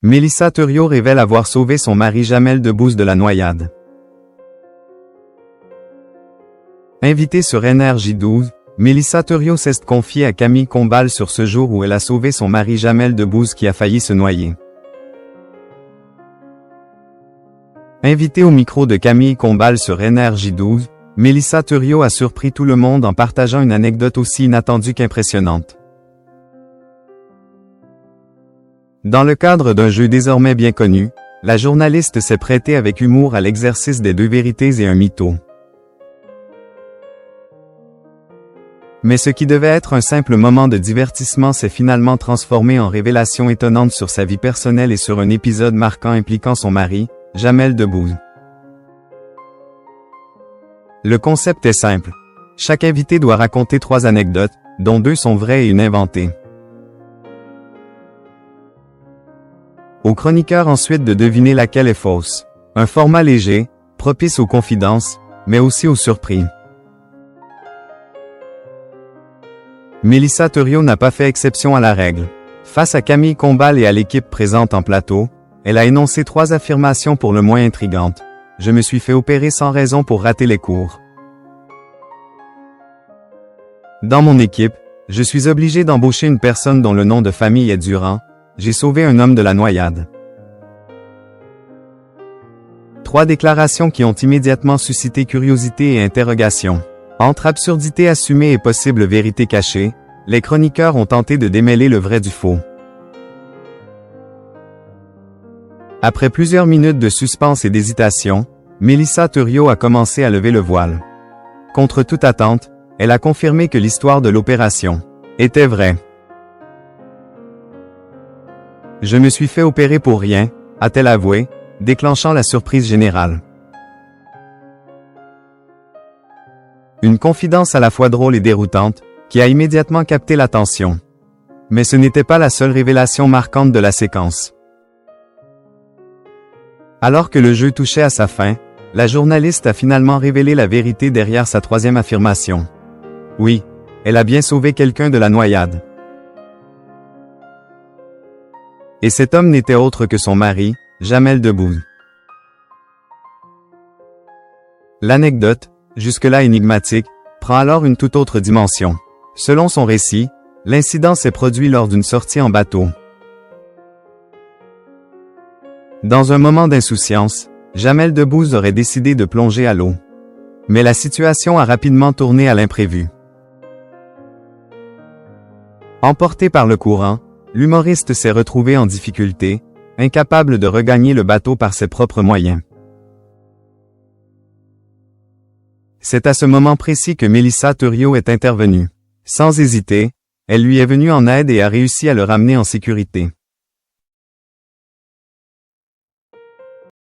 Mélissa Thuriot révèle avoir sauvé son mari Jamel Debbouze de la noyade. Invitée sur NRJ12, Mélissa Thuriot s'est confiée à Camille Combal sur ce jour où elle a sauvé son mari Jamel Debbouze qui a failli se noyer. Invitée au micro de Camille Combal sur NRJ12, Mélissa Thuriot a surpris tout le monde en partageant une anecdote aussi inattendue qu'impressionnante. Dans le cadre d'un jeu désormais bien connu, la journaliste s'est prêtée avec humour à l'exercice des deux vérités et un mytho. Mais ce qui devait être un simple moment de divertissement s'est finalement transformé en révélation étonnante sur sa vie personnelle et sur un épisode marquant impliquant son mari, Jamel Debbouze. Le concept est simple. Chaque invité doit raconter 3 anecdotes, dont 2 sont vraies et une inventée. Au chroniqueur ensuite de deviner laquelle est fausse. Un format léger, propice aux confidences, mais aussi aux surprises. Mélissa Thuriot n'a pas fait exception à la règle. Face à Camille Combal et à l'équipe présente en plateau, elle a énoncé 3 affirmations pour le moins intrigantes. Je me suis fait opérer sans raison pour rater les cours. Dans mon équipe, je suis obligé d'embaucher une personne dont le nom de famille est Durand. J'ai sauvé un homme de la noyade. 3 déclarations qui ont immédiatement suscité curiosité et interrogation. Entre absurdité assumée et possible vérité cachée, les chroniqueurs ont tenté de démêler le vrai du faux. Après plusieurs minutes de suspense et d'hésitation, Mélissa Thuriot a commencé à lever le voile. Contre toute attente, elle a confirmé que l'histoire de l'opération était vraie. Je me suis fait opérer pour rien, a-t-elle avoué, déclenchant la surprise générale. Une confidence à la fois drôle et déroutante, qui a immédiatement capté l'attention. Mais ce n'était pas la seule révélation marquante de la séquence. Alors que le jeu touchait à sa fin, la journaliste a finalement révélé la vérité derrière sa 3e affirmation. Oui, elle a bien sauvé quelqu'un de la noyade. Et cet homme n'était autre que son mari, Jamel Debbouze. L'anecdote, jusque-là énigmatique, prend alors une toute autre dimension. Selon son récit, l'incident s'est produit lors d'une sortie en bateau. Dans un moment d'insouciance, Jamel Debbouze aurait décidé de plonger à l'eau. Mais la situation a rapidement tourné à l'imprévu. Emporté par le courant, l'humoriste s'est retrouvé en difficulté, incapable de regagner le bateau par ses propres moyens. C'est à ce moment précis que Mélissa Thuriot est intervenue. Sans hésiter, elle lui est venue en aide et a réussi à le ramener en sécurité.